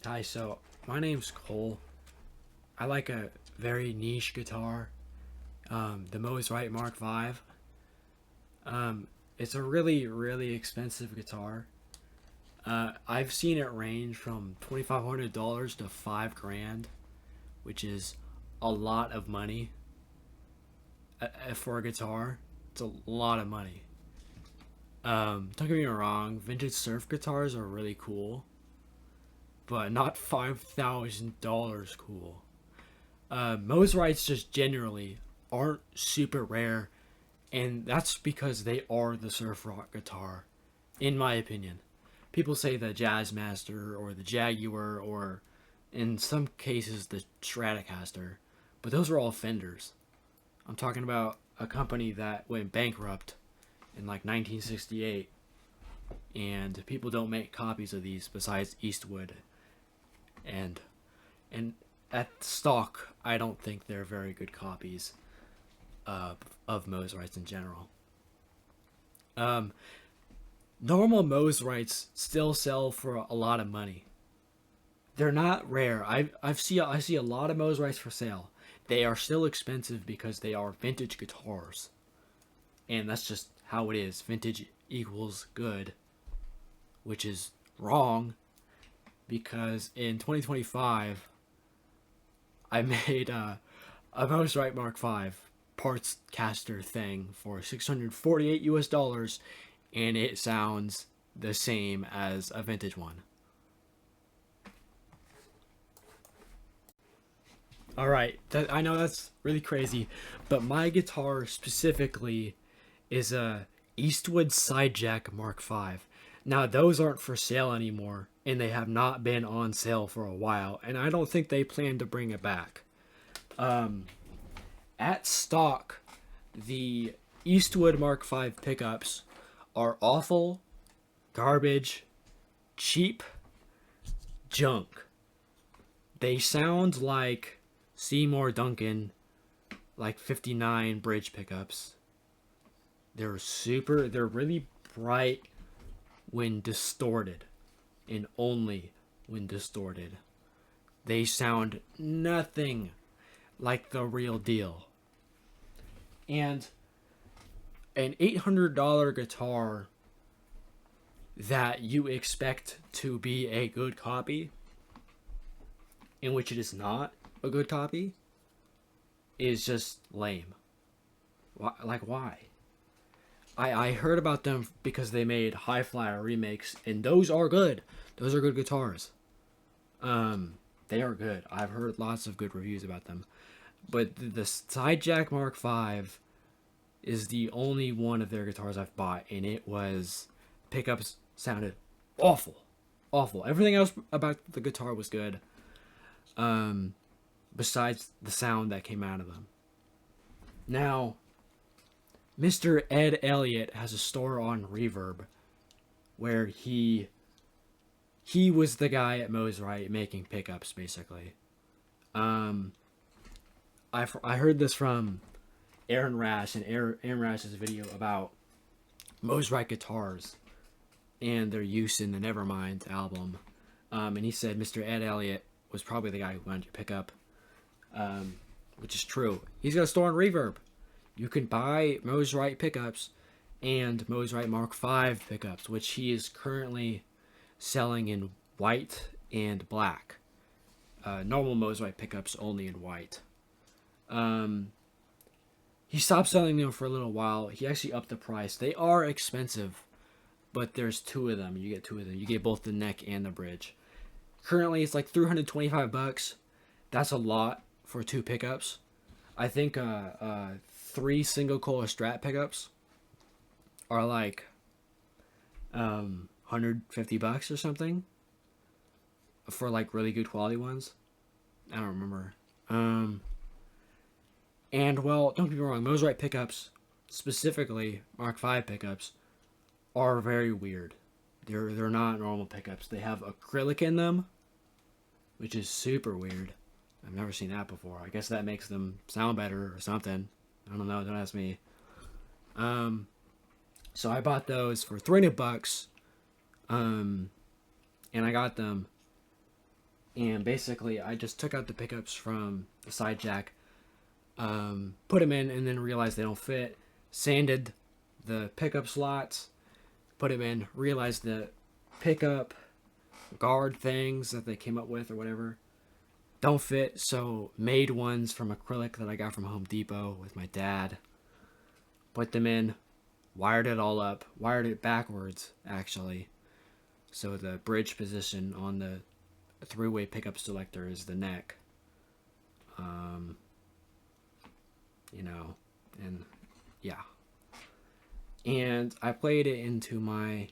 Hi, so my name's Cole. I like a very niche guitar, the Mosrite Mark V. It's a really, really expensive guitar. I've seen it range from $2,500 to $5,000, which is a lot of money for a guitar. It's a lot of money. Don't get me wrong, vintage surf guitars are really cool, but not $5,000 cool. Mosrites just generally aren't super rare, and that's because they are the surf rock guitar, in my opinion. People say the Jazzmaster or the Jaguar or, in some cases, the Stratocaster, but those are all Fenders. I'm talking about a company that went bankrupt in like 1968, and people don't make copies of these besides Eastwood and and at stock, I don't think they're very good copies of Mosrites in general. Um, Normal Mosrites still sell for a lot of money. They're not rare. I see a lot of Mosrites for sale. They are still expensive because they are vintage guitars, and that's just how it is. Vintage equals good, which is wrong because in 2025 I made a Mosrite Mark V parts caster thing for 648 US dollars, and it sounds the same as a vintage one. All right, I know that's really crazy, but my guitar specifically is a Eastwood Sidejack Mark V. Now those aren't for sale anymore, and they have not been on sale for a while, and I don't think they plan to bring it back. At stock, the Eastwood Mark V pickups are awful, garbage, cheap, junk. They sound like Seymour Duncan, like 59 bridge pickups. They're really bright when distorted, and only when distorted. They sound nothing like the real deal. And an $800 guitar that you expect to be a good copy, in which it is not a good copy, is just lame. Why? I heard about them because they made High Flyer remakes, and those are good. Those are good guitars. They are good. I've heard lots of good reviews about them. But the Sidejack Mark V is the only one of their guitars I've bought, and it was pickups sounded awful, awful. Everything else about the guitar was good, besides the sound that came out of them. Now, Mr. Ed Elliott has a store on Reverb where he was the guy at Mosrite making pickups basically. Um, I heard this from Aaron Rash and Aaron Rash's video about Mosrite guitars and their use in the Nevermind album. And he said Mr. Ed Elliott was probably the guy who wanted to pick up, which is true. He's got a store on Reverb. You can buy Mosrite pickups and Mosrite Mark V pickups, which he is currently selling in white and black. Normal Mosrite pickups only in white. He stopped selling them for a little while. He actually upped the price. They are expensive, but there's two of them. You get two of them. You get both the neck and the bridge. Currently, it's like $325. That's a lot for two pickups. I think three single coil Strat pickups are like $150 or something for like really good quality ones. I don't remember. And well, don't get me wrong, Mosrite pickups, specifically Mark V pickups, are very weird. They're not normal pickups. They have acrylic in them, which is super weird. I've never seen that before. I guess that makes them sound better or something. I don't know. Don't ask me. So I bought those for $300. And I got them And basically, I just took out the pickups from the side jack, put them in, and then realized they don't fit. Sanded the pickup slots, put them in, realized the pickup guard things that they came up with or whatever don't fit, so made ones from acrylic that I got from Home Depot with my dad. Put them in, wired it all up, wired it backwards actually. So the bridge position on the three-way pickup selector is the neck. You know, and yeah. And I played it into my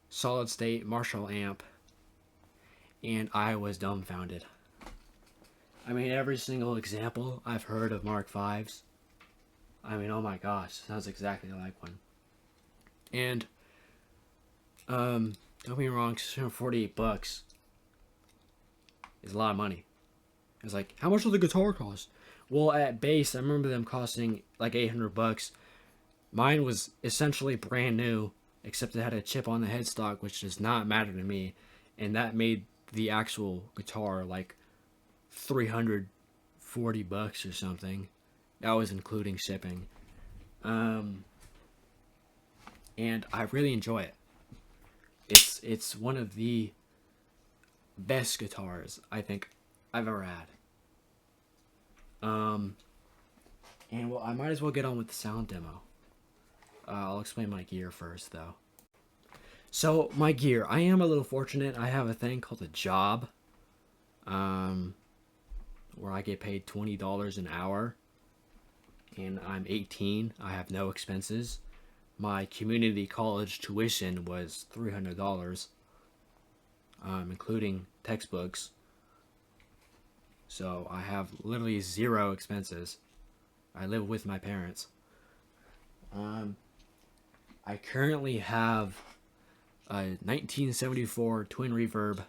solid state Marshall amp, and I was dumbfounded. I mean, every single example I've heard of Mark V's, I mean, oh my gosh, sounds exactly like one. And don't get me wrong, $48 is a lot of money. It's like, how much does the guitar cost? Well, at base, I remember them costing like $800. Mine was essentially brand new, except it had a chip on the headstock, which does not matter to me, and that made the actual guitar like $340 or something. That was including shipping. And I really enjoy it. It's one of the best guitars I think I've ever had. And well, I might as well get on with the sound demo. I'll explain my gear first, though. So, my gear. I am a little fortunate. I have a thing called a job, where I get paid $20 an hour, and I'm 18. I have no expenses. My community college tuition was $300, including textbooks. So, I have literally zero expenses. I live with my parents. I currently have a 1974 twin reverb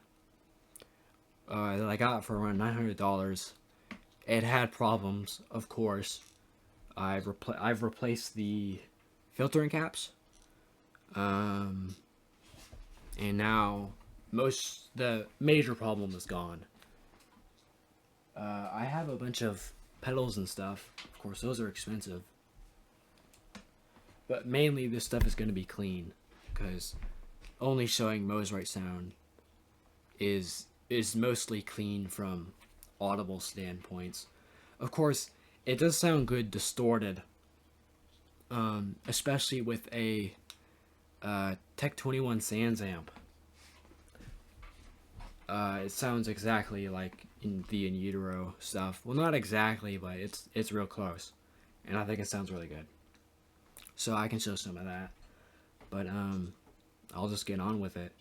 that I got for around $900. It had problems, of course. I've replaced the filtering caps, and now the major problem is gone. I have a bunch of pedals and stuff. Of course, those are expensive. But mainly this stuff is going to be clean, because only showing Mosrite sound is mostly clean from audible standpoints. Of course, it does sound good distorted, especially with a Tech 21 Sans amp. It sounds exactly like in utero stuff. Well, not exactly, but it's real close, and I think it sounds really good. So I can show some of that, but I'll just get on with it.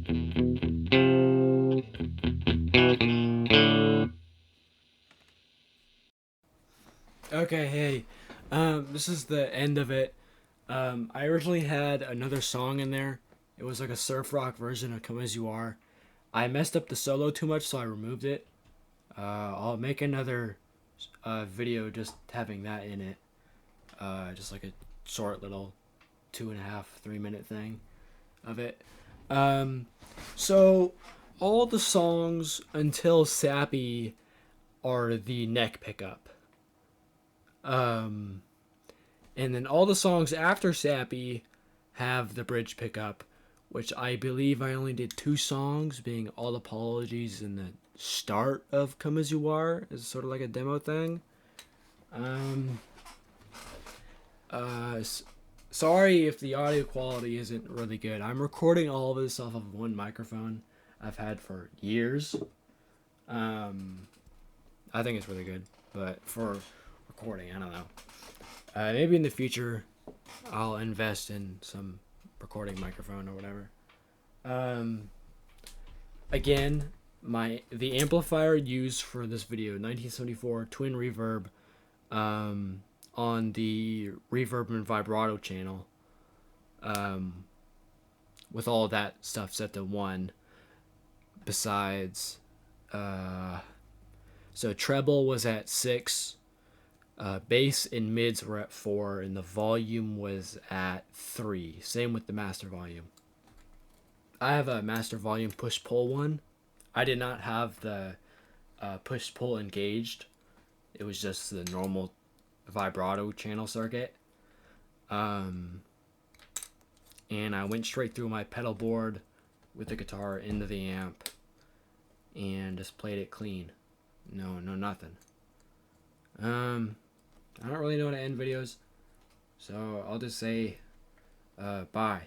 Okay, hey, this is the end of it. I originally had another song in there. It was like a surf rock version of "Come As You Are." I messed up the solo too much, so I removed it. I'll make another video just having that in it. Just like a short little 2.5, 3 minute thing of it. Um, so all the songs until Sappy are the neck pickup. Um, and then all the songs after Sappy have the bridge pickup, which I believe I only did 2 songs, being All Apologies and the start of Come As You Are, is sort of like a demo thing. Um, uh, Sorry if the audio quality isn't really good. I'm recording all of this off of one microphone I've had for years. Um, I think it's really good, but for recording, I don't know. Maybe in the future, I'll invest in some recording microphone or whatever. Um, Again, the amplifier used for this video, 1974 twin reverb, on the reverb and vibrato channel, with all that stuff set to 1. Besides, so treble was at 6. Bass and mids were at 4, and the volume was at 3. Same with the master volume. I have a master volume push pull one. I did not have the push pull engaged. It was just the normal vibrato channel circuit. And I went straight through my pedal board with the guitar into the amp and just played it clean. No nothing. I don't really know how to end videos, so I'll just say bye.